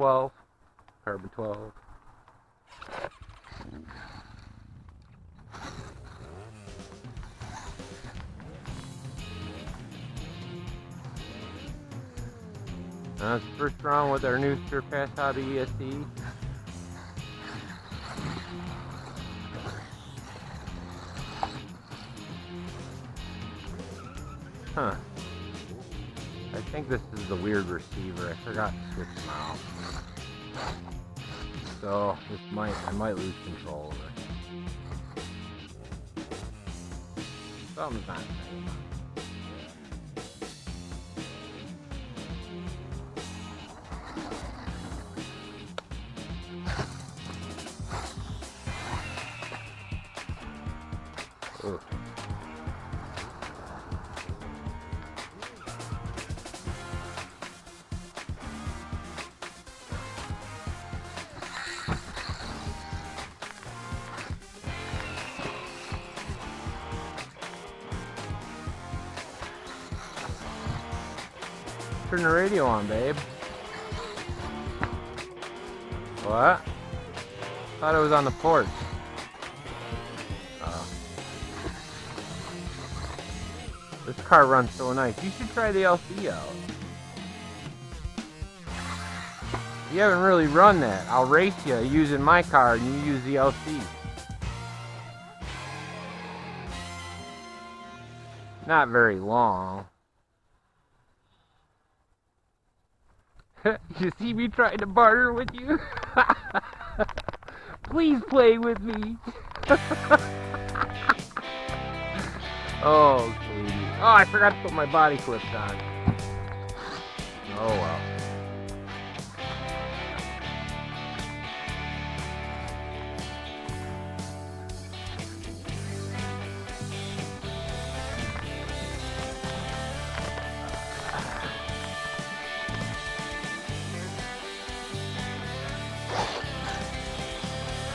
12, Carbon 12. That's the first round with our new Surpass out of ESC. Huh. I think this is the weird receiver. I forgot to switch them out. So this I might lose control of it. Something's not saying. Ugh. Turn the radio on, babe. What? Thought it was on the porch. This car runs so nice. You should try the LC out. You haven't really run that. I'll race you using my car and you use the LC. Not very long. You see me trying to barter with you? Please play with me. Oh, sweetie. Oh, I forgot to put my body clips on. Oh, well.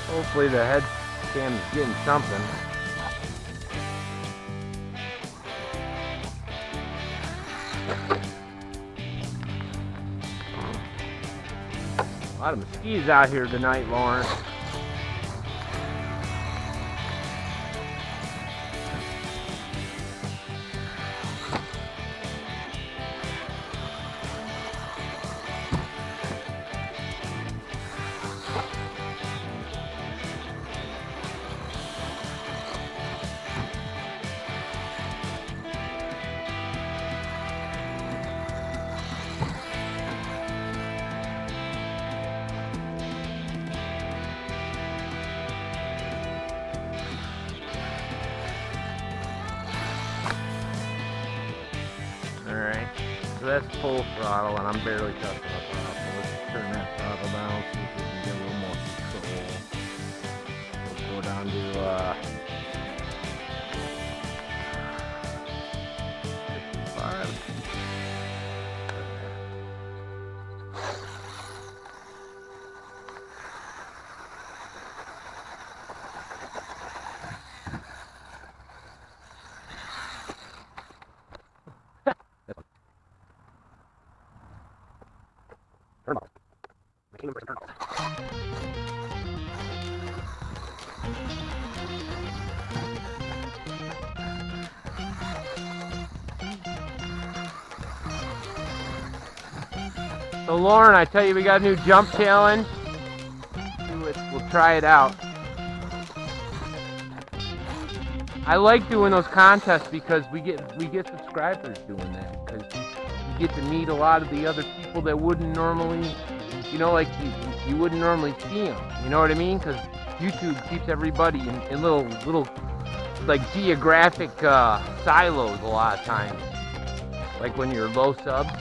Hopefully the head cam's getting something. A lot of mosquitoes out here tonight, Lauren. Alright, so that's full throttle and I'm barely touching the throttle, so let's turn that throttle down, see if we can get a little more control. Let's go down to 55. Turn off. My kingdom person turn off. So Lauren, I tell you, we got a new jump challenge. We'll try it out. I like doing those contests because we get subscribers doing that, because you get to meet a lot of the other people that wouldn't normally, you know, like you wouldn't normally see them. You know what I mean? Because YouTube keeps everybody in little like geographic silos a lot of times. Like when you're low subs.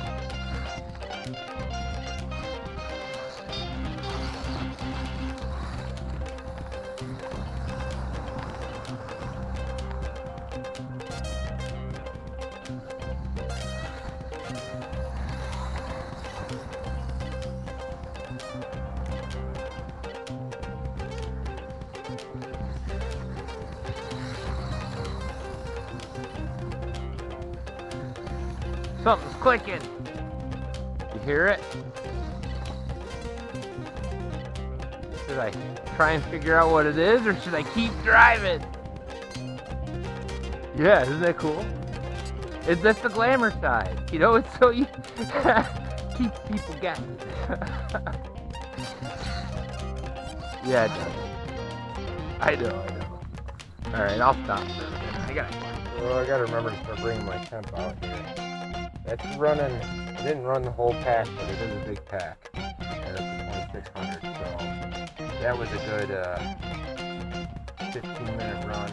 Something's clicking. You hear it? Should I try and figure out what it is, or should I keep driving? Yeah, isn't that cool? That's the glamour side, you know. It's so you keeps people guessing. Yeah, it does. I know. All right, I'll stop for a minute. I gotta remember to start bringing my temp out here. That's running. I didn't run the whole pack, but it is a big pack. And it's a 2600, so that was a good 15-minute run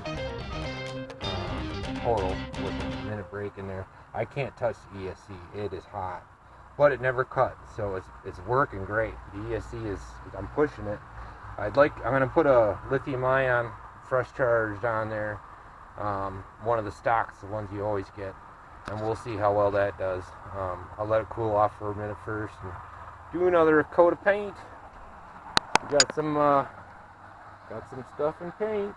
total with a minute break in there. I can't touch the ESC. It is hot, but it never cut, so it's working great. The ESC is. I'm pushing it. I'm gonna put a lithium-ion fresh charged on there. One of the stocks, the ones you always get, and we'll see how well that does. I'll let it cool off for a minute first and do another coat of paint. We got some stuff in paint.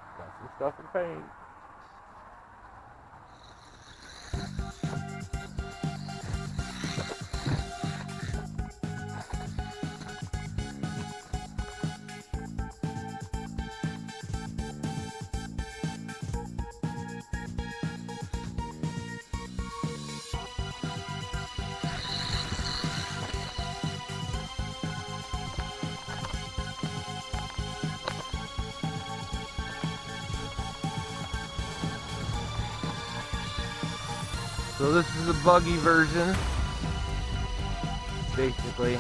So this is the buggy version, basically,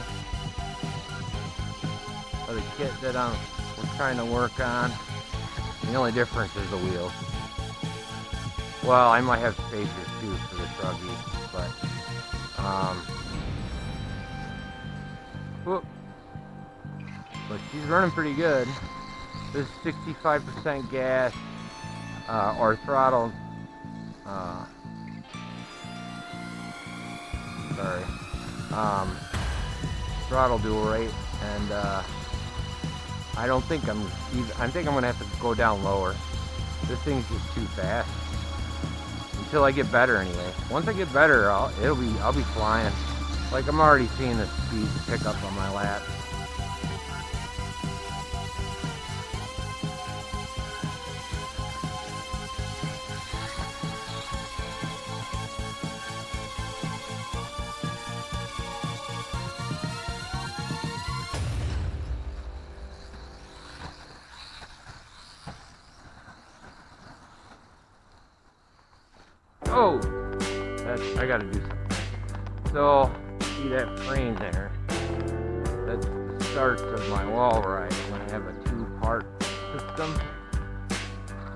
of the kit that we're trying to work on. The only difference is the wheels. Well, I might have spacers too for the truggy, but she's running pretty good. This is 65% gas, or throttle. Throttle dual rate, and I think I'm gonna have to go down lower. This thing's just too fast until I get better. Anyway, once I get better, I'll be flying. Like, I'm already seeing the speed pick up on my lap. Oh, I gotta do something. So, see that frame there? That's the start of my wall ride. I'm gonna have a 2-part system.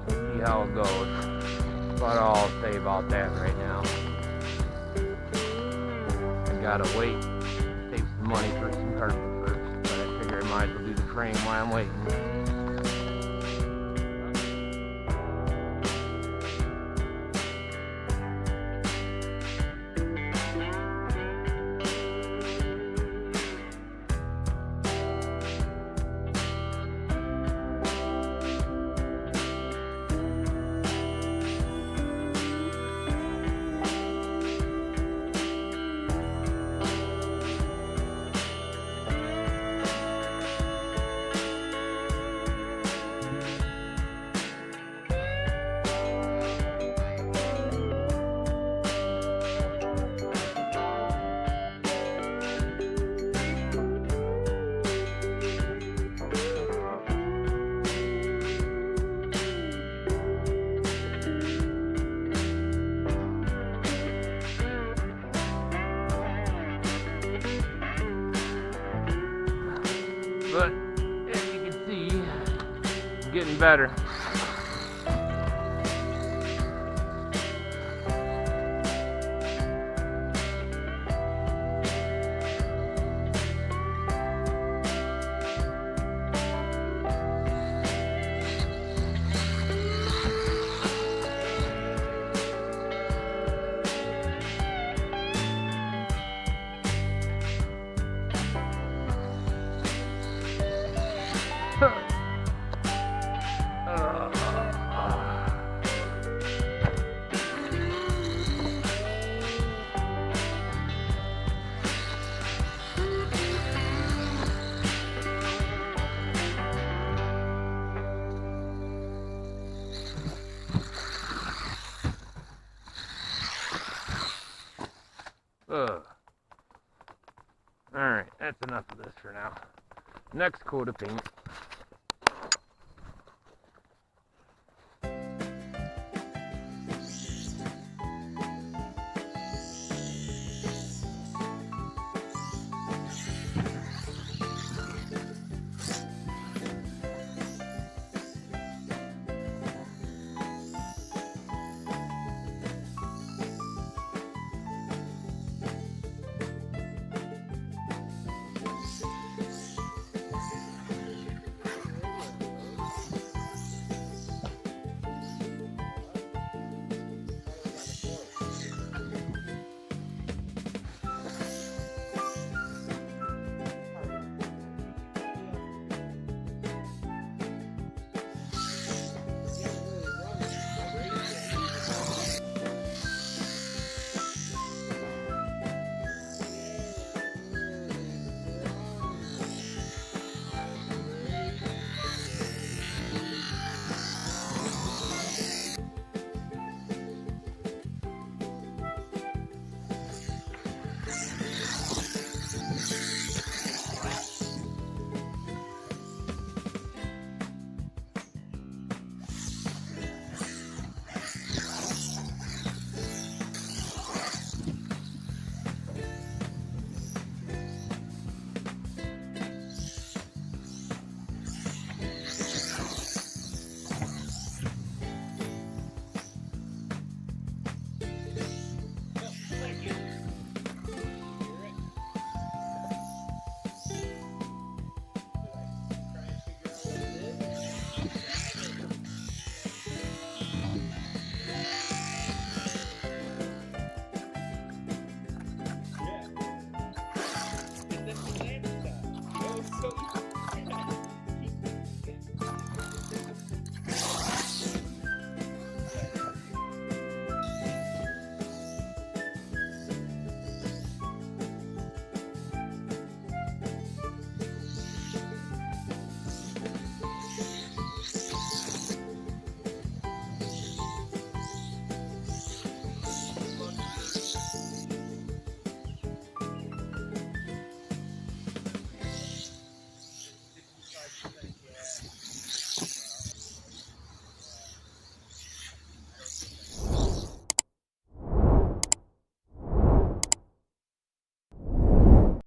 We'll see how it goes. That's about all I'll say about that right now. I gotta wait, save some money for some carpet first, but I figure I might as well do the frame while I'm waiting. But as you can see, I'm getting better. enough of this for now. Next coat of paint.